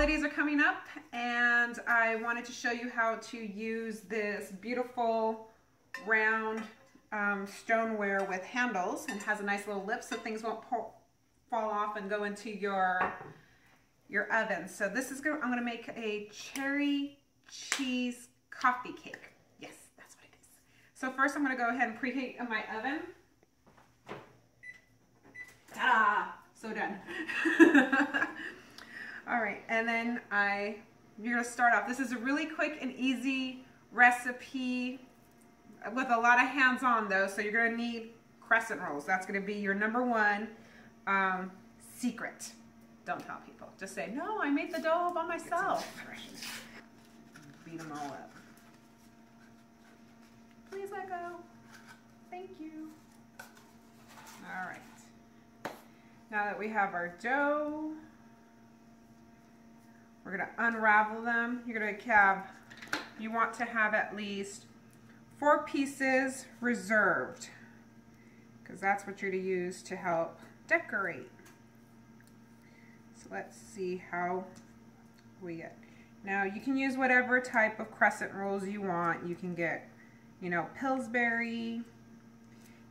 holidays are coming up, and I wanted to show you how to use this beautiful round stoneware with handles, and has a nice little lip so things won't fall off and go into your oven. So this is I'm going to make a cherry cheese coffee cake. Yes, that's what it is. So first I'm going to go ahead and preheat in my oven. Ta-da! So done. All right, and then you're gonna start off. This is a really quick and easy recipe with a lot of hands-on though, so you're gonna need crescent rolls. That's gonna be your #1 secret. Don't tell people. Just say, no, I made the dough all by myself. Beat them all up. Please let go. Thank you. All right. Now that we have our dough, we're going to unravel them. You want to have at least 4 pieces reserved, because that's what you're to use to help decorate. So let's see how we get. Now you can use whatever type of crescent rolls you want. You can get, Pillsbury.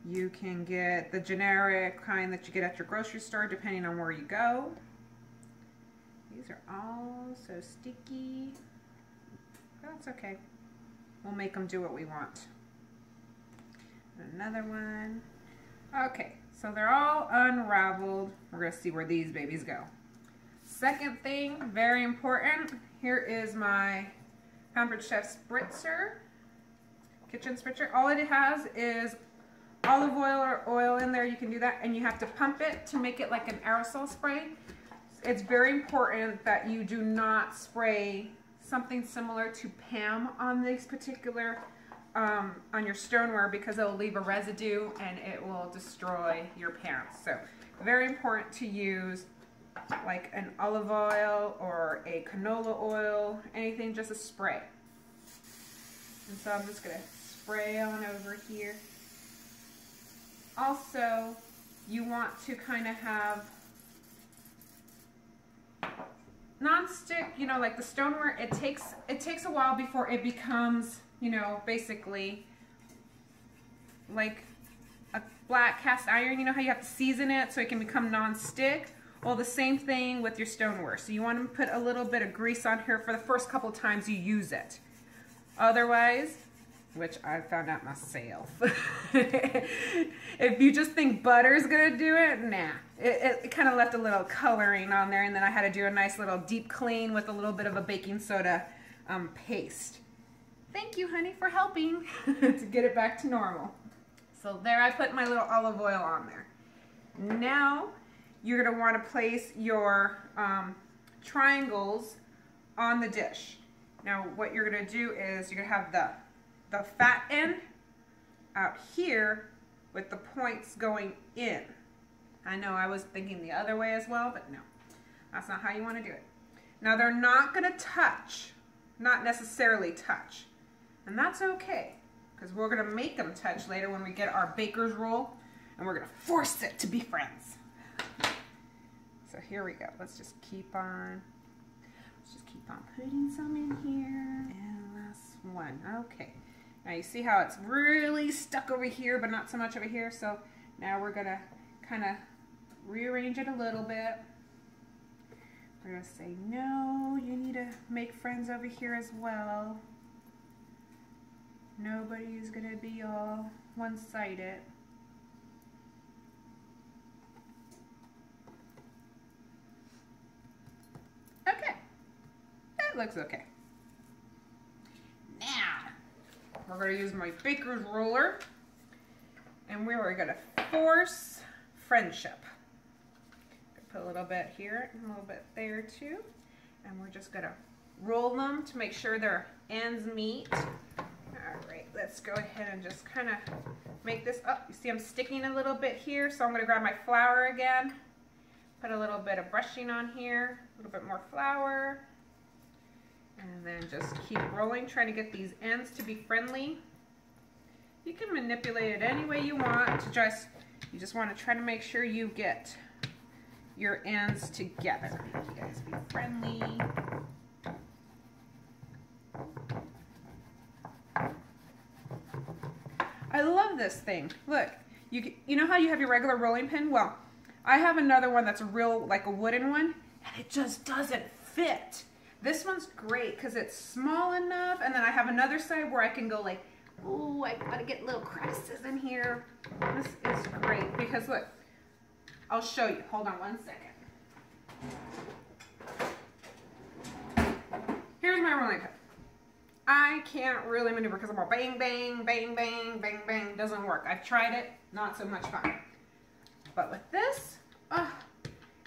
You can get the generic kind that you get at your grocery store, depending on where you go. These are all so sticky. That's okay. We'll make them do what we want. Another one. Okay, so they're all unraveled. We're going to see where these babies go. Second thing, very important. Here is my Pampered Chef Spritzer, kitchen spritzer. All it has is olive oil or oil in there. You can do that, and you have to pump it to make it like an aerosol spray. It's very important that you do not spray something similar to Pam on this particular, on your stoneware, because it will leave a residue and it will destroy your pans. So very important to use like an olive oil or a canola oil, anything, just a spray. And so I'm just going to spray on over here. Also, you want to kind of have non-stick, like the stoneware, it takes a while before it becomes, basically like a black cast iron. You know how you have to season it so it can become non-stick? Well, the same thing with your stoneware. So you want to put a little bit of grease on here for the first couple times you use it. Otherwise, which I found out myself, if you just think butter's gonna do it, nah. It kind of left a little coloring on there, and then I had to do a nice little deep clean with a little bit of a baking soda paste. Thank you, honey, for helping to get it back to normal. So there, I put my little olive oil on there. Now you're gonna want to place your triangles on the dish. Now what you're gonna do is you're gonna have the fat end out here with the points going in. I know I was thinking the other way as well, but no, that's not how you want to do it. Now they're not going to touch, not necessarily touch, and that's okay, because we're going to make them touch later when we get our baker's roll, and we're going to force it to be friends. So here we go. Let's just keep on putting some in here, and last one. Okay. Now you see how it's really stuck over here, but not so much over here. So now we're gonna kind of rearrange it a little bit. We're gonna say, no, you need to make friends over here as well. Nobody's gonna be all one-sided. Okay, that looks okay. Now, we're going to use my baker's roller, and we are going to force friendship. Put a little bit here and a little bit there too, and we're just going to roll them to make sure their ends meet. All right, let's go ahead and just kind of make this up. You see I'm sticking a little bit here, so I'm going to grab my flour again, put a little bit of brushing on here, a little bit more flour. And then just keep rolling, trying to get these ends to be friendly. You can manipulate it any way you want. You just want to try to make sure you get your ends together. You guys be friendly. I love this thing. Look, you know how you have your regular rolling pin? Well, I have another one that's a real, like a wooden one, and it just doesn't fit. This one's great because it's small enough, and then I have another side where I can go like, ooh, I gotta get little crevices in here. This is great because look, I'll show you. Hold on one second. Here's my rolling pin. I can't really maneuver because I'm all bang, bang, bang, bang, bang, bang. Doesn't work. I've tried it. Not so much fun. But with this,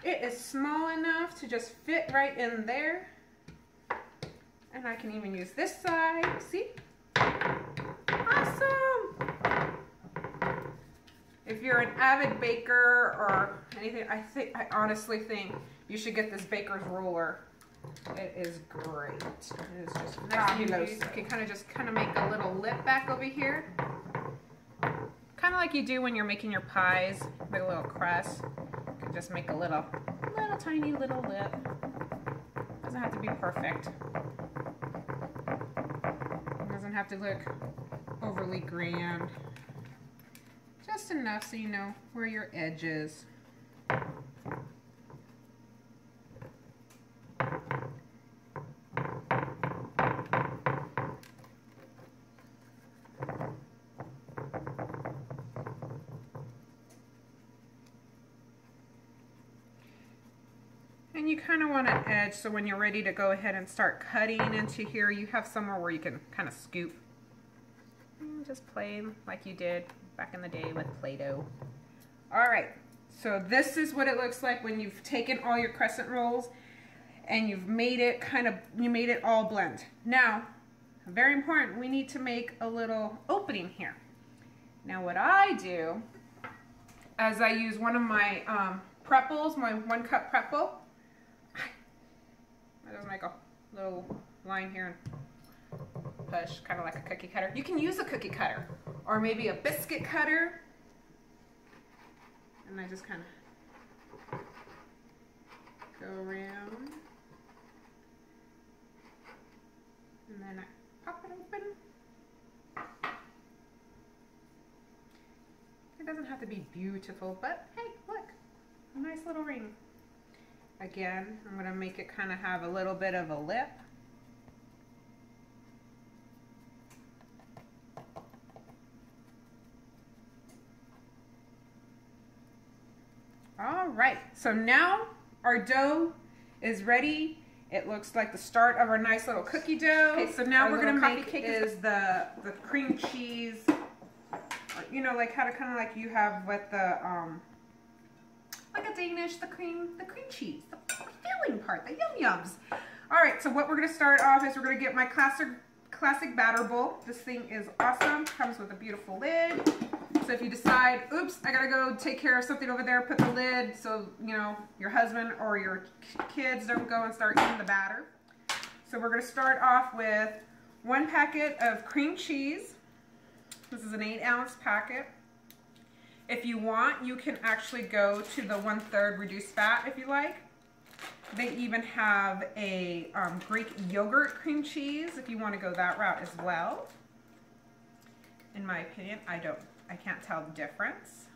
it is small enough to just fit right in there. And I can even use this side. See? Awesome! If you're an avid baker or anything, I honestly think you should get this baker's roller. It is great. It is just fabulous. You can kind of make a little lip back over here. Kind of like you do when you're making your pies, make a little crust. You can just make a little tiny little lip. Doesn't have to be perfect. It doesn't have to look overly grand. Just enough so you know where your edge is. And you kind of want an edge so when you're ready to go ahead and start cutting into here, you have somewhere where you can kind of scoop. And just play like you did back in the day with Play-Doh. All right, so this is what it looks like when you've taken all your crescent rolls and you've made it you made it all blend. Now, very important, we need to make a little opening here. Now what I do, as I use one of my prep bowls, my 1 cup prep bowl, I just make a little line here and push, kind of like a cookie cutter. You can use a cookie cutter or maybe a biscuit cutter. And I just kind of go around. And then I pop it open. It doesn't have to be beautiful, but hey, look, a nice little ring. Again, I'm going to make it kind of have a little bit of a lip. All right, so now our dough is ready. It looks like the start of our nice little cookie dough. Okay, so now we're going to make is the cream cheese, you know, like how to kind of like you have with the like a Danish, the cream cheese, the filling part, the yum-yums. All right, so what we're gonna start off is we're gonna get my classic batter bowl. This thing is awesome, comes with a beautiful lid. So if you decide, oops, I gotta go take care of something over there, put the lid so, you know, your husband or your kids don't go and start eating the batter. So we're gonna start off with 1 packet of cream cheese. This is an 8-ounce packet. If you want, you can actually go to the 1/3 reduced fat if you like. They even have a Greek yogurt cream cheese if you want to go that route as well. In my opinion, I can't tell the difference.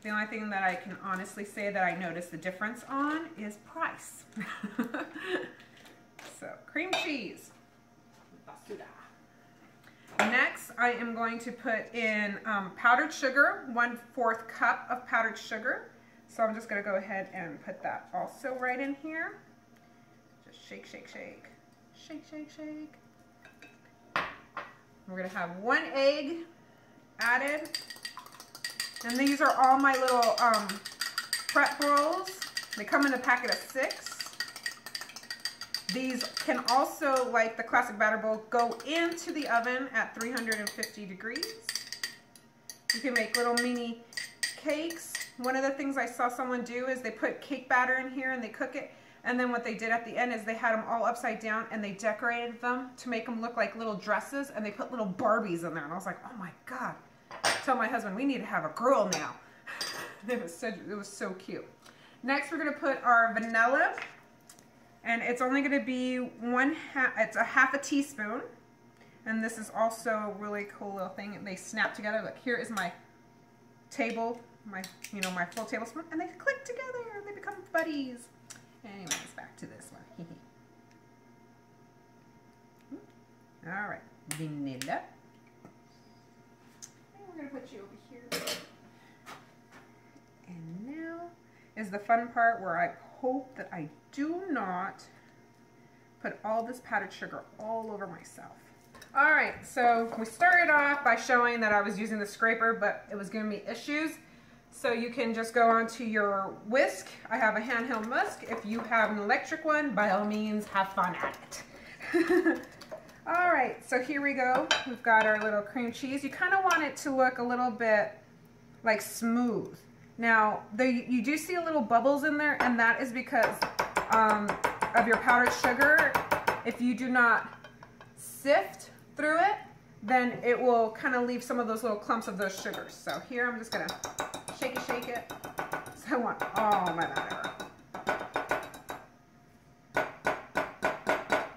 The only thing that I can honestly say that I noticed the difference on is price. So, cream cheese. Next, I am going to put in powdered sugar, 1/4 cup of powdered sugar. So I'm just going to go ahead and put that also right in here. Just shake, shake, shake. Shake, shake, shake. We're going to have 1 egg added. And these are all my little prep rolls. They come in a packet of 6. These can also, like the classic batter bowl, go into the oven at 350 degrees. You can make little mini cakes. One of the things I saw someone do is they put cake batter in here and they cook it. And then what they did at the end is they had them all upside down and they decorated them to make them look like little dresses, and they put little Barbies in there. And I was like, oh my God. I told my husband, we need to have a girl now. It was so cute. Next, we're gonna put our vanilla, and it's only gonna be it's a half a teaspoon. And this is also a really cool little thing. They snap together. Look, here is my table, my full tablespoon, and they click together. They become buddies. Anyways, back to this one. All right, vanilla. And we're gonna put you over here. And now is the fun part where I hope that I do not put all this powdered sugar all over myself. All right, so we started off by showing that I was using the scraper, but it was giving me issues. So you can just go onto your whisk. I have a handheld whisk. If you have an electric one, by all means, have fun at it. All right, so here we go. We've got our little cream cheese. You kind of want it to look a little bit like smooth. Now, you do see a little bubbles in there, and that is because of your powdered sugar. If you do not sift through it, then it will kind of leave some of those little clumps of those sugars. So here I'm just gonna shake it. So I want all my batter.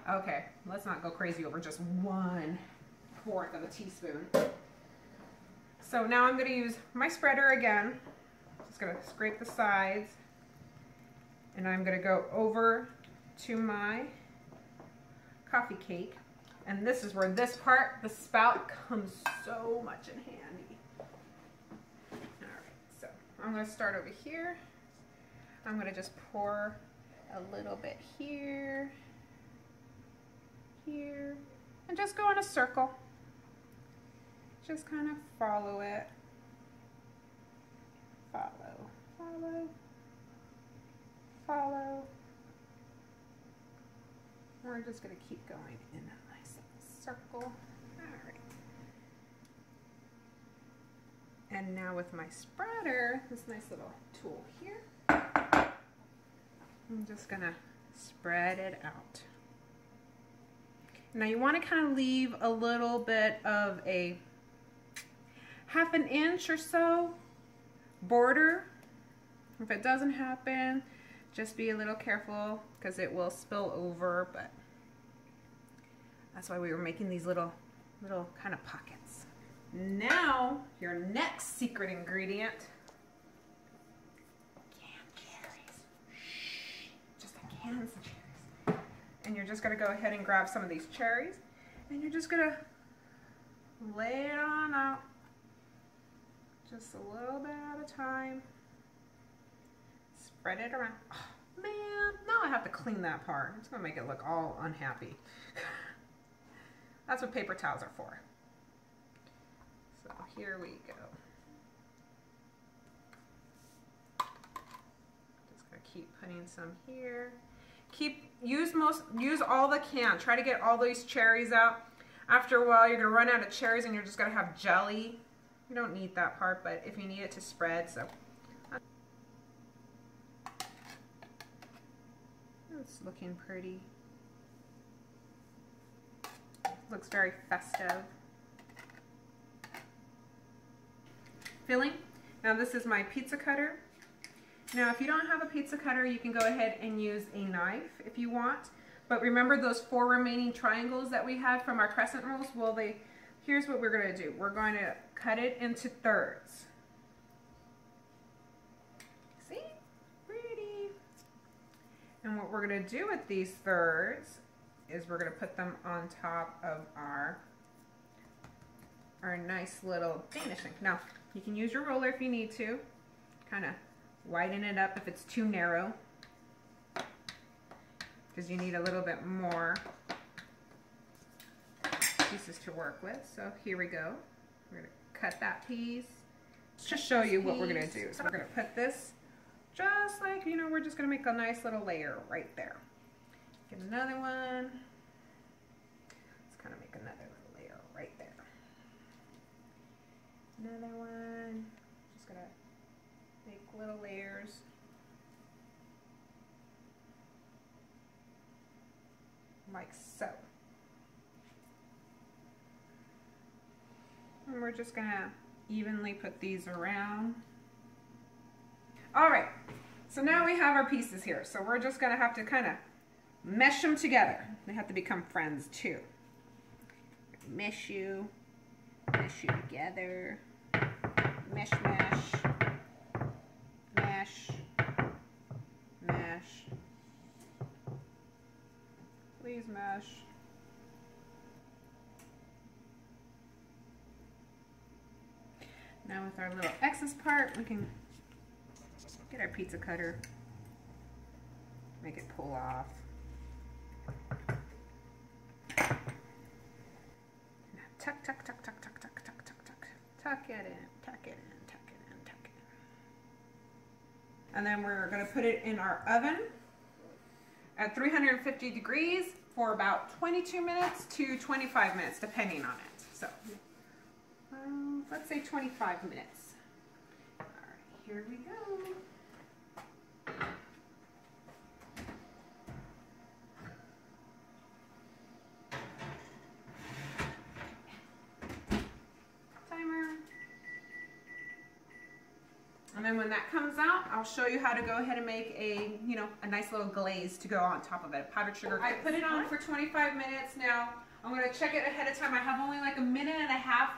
Okay, let's not go crazy over just 1/4 of a teaspoon. So now I'm gonna use my spreader again. Just gonna scrape the sides, and I'm gonna go over to my coffee cake. And this is where this part, the spout, comes so much in handy. All right, so I'm gonna start over here. I'm gonna just pour a little bit here, and just go in a circle. Just kind of follow it. Follow. We're just gonna keep going in a nice circle. All right. And now with my spreader, this nice little tool here, I'm just gonna spread it out. Now you want to kind of leave a little bit of a 1/2 inch or so border. If it doesn't happen, just be a little careful because it will spill over, but that's why we were making these little kind of pockets. Now, your next secret ingredient, canned cherries. Shh, just the cans of cherries. And you're just gonna go ahead and grab some of these cherries, and you're just gonna lay it on out. Just a little bit at a time. Spread it around. Oh, man, now I have to clean that part. It's gonna make it look all unhappy. That's what paper towels are for. So here we go. Just gonna keep putting some here. Use all the can. Try to get all these cherries out. After a while, you're gonna run out of cherries and you're just gonna have jelly. You don't need that part, but if you need it to spread, so. It's looking pretty. Looks very festive. Filling. Now this is my pizza cutter. Now if you don't have a pizza cutter, you can go ahead and use a knife if you want. But remember those 4 remaining triangles that we had from our crescent rolls? Well, here's what we're going to do. We're going to cut it into thirds. See? Pretty. And what we're going to do with these thirds is we're going to put them on top of our nice little Danish thing. Now, you can use your roller if you need to. Kind of widen it up if it's too narrow, because you need a little bit more pieces to work with. So here we go. We're going to cut that piece. Let's just show you what we're going to do. So we're going to put this just like, we're just going to make a nice little layer right there. Get another one. Let's kind of make another little layer right there. Another one. Just going to make little layers. Like so. And we're just going to evenly put these around. All right, so now we have our pieces here. So we're just gonna have to kind of mesh them together. They have to become friends too. Mesh you together. Mesh, mesh, mesh, mesh. Please mesh. Now with our little excess part, we can get our pizza cutter, make it pull off. Now tuck, tuck, tuck, tuck, tuck, tuck, tuck, tuck, tuck. Tuck it in, tuck it in, tuck it in, tuck it in. And then we're gonna put it in our oven at 350 degrees for about 22 minutes to 25 minutes, depending on it. So, let's say 25 minutes. All right, here we go. And then when that comes out, I'll show you how to go ahead and make a, a nice little glaze to go on top of it, powdered sugar glaze. I put it on for 25 minutes now. I'm going to check it ahead of time. I have only like a minute and a half,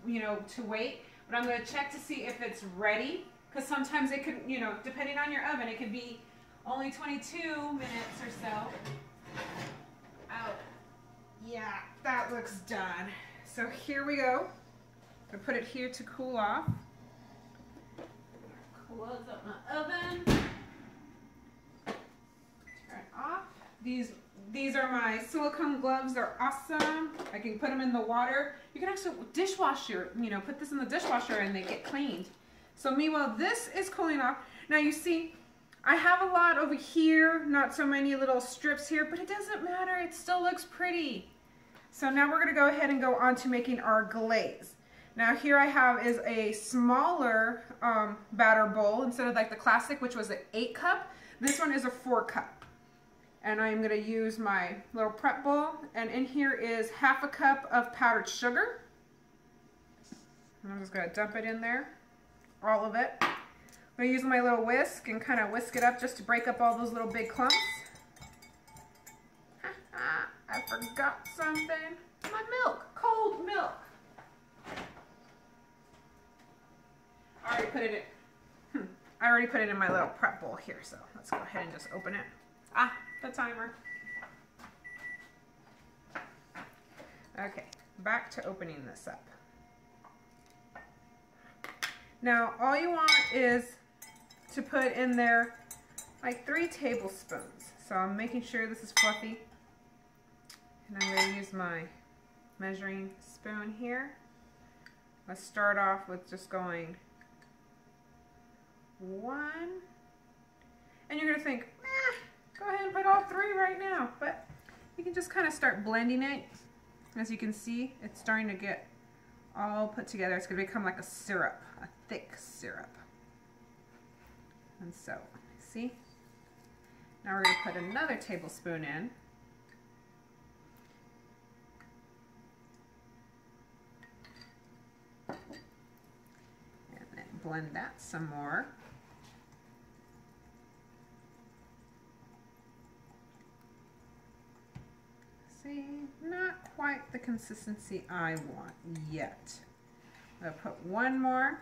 to wait, but I'm going to check to see if it's ready, because sometimes it could, depending on your oven, it could be only 22 minutes or so. Oh, yeah, that looks done. So here we go. I put it here to cool off. Close up my oven. Turn off. These are my silicone gloves. They're awesome. I can put them in the water. You can actually dishwasher, put this in the dishwasher and they get cleaned. So meanwhile, this is cooling off. Now you see, I have a lot over here, not so many little strips here, but it doesn't matter. It still looks pretty. So now we're gonna go ahead and go on to making our glaze. Now here I have is a smaller batter bowl instead of like the classic, which was an 8 cup. This one is a 4 cup. And I'm gonna use my little prep bowl, and in here is half a cup of powdered sugar. And I'm just gonna dump it in there, all of it. I'm gonna use my little whisk and kind of whisk it up just to break up all those little big clumps. I forgot something. My milk, cold milk. I already put it in my little prep bowl here, so let's go ahead and just open it. The timer. Okay, back to opening this up. Now, all you want is to put in there like 3 tablespoons. So I'm making sure this is fluffy. And I'm going to use my measuring spoon here. Let's start off with just going 1. And you're going to think, go ahead and put all 3 right now. But you can just kind of start blending it. As you can see, it's starting to get all put together. It's going to become like a syrup, a thick syrup. And so, see? Now we're going to put another tablespoon in. And then blend that some more. See, not quite the consistency I want yet. I'll put 1 more.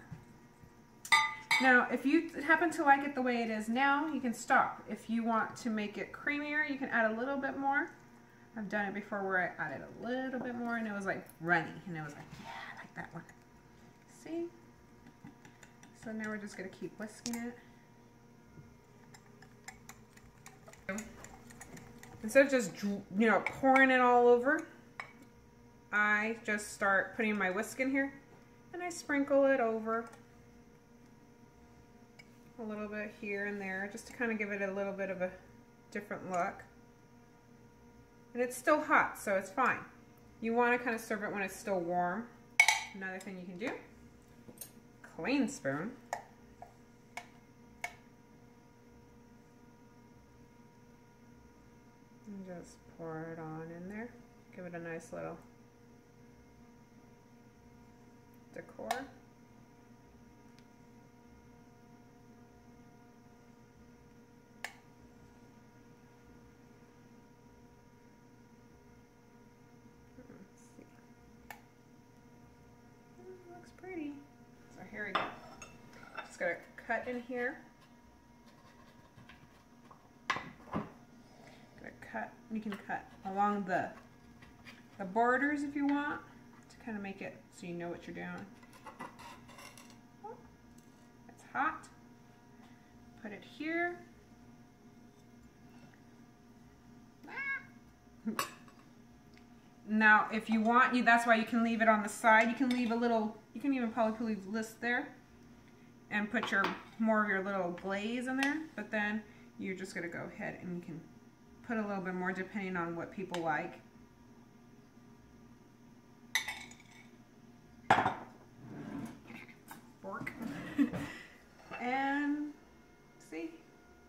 Now, if you happen to like it the way it is now, you can stop. If you want to make it creamier, you can add a little bit more. I've done it before where I added a little bit more and it was like runny, and it was like, yeah, I like that one. See? So now we're just going to keep whisking it. Instead of just, pouring it all over, I just start putting my whisk in here and I sprinkle it over a little bit here and there just to kind of give it a little bit of a different look. And it's still hot, so it's fine. You want to kind of serve it when it's still warm. Another thing you can do, clean spoon. And just pour it on in there. Give it a nice little decor. pretty. So here we go. Just gonna cut in here. Gonna cut. You can cut along the borders if you want to kind of make it so you know what you're doing. It's hot. Put it here. Now, if you want, that's why you can leave it on the side. You can leave a little, you can even probably leave this there and put more of your little glaze in there. But then you're just gonna go ahead and you can put a little bit more depending on what people like. Fork. And see,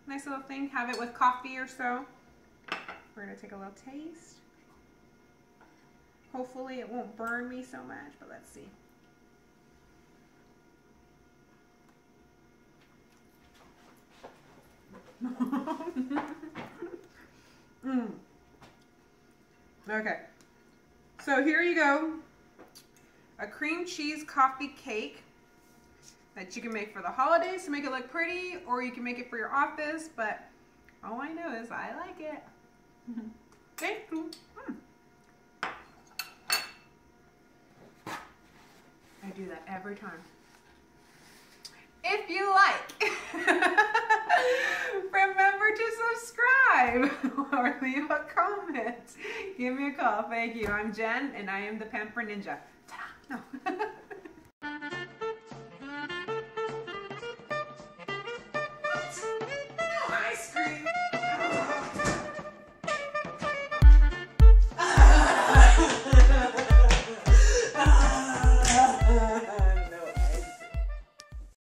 nice little thing. Have it with coffee or so. We're gonna take a little taste. Hopefully it won't burn me so much, but let's see. Okay, so here you go. A cream cheese coffee cake that you can make for the holidays to make it look pretty, or you can make it for your office, but all I know is I like it. Okay. I do that every time. If you like, remember to subscribe or leave a comment. Give me a call. Thank you. I'm Jen, and I am the Pampered Ninja. Ta-da! No.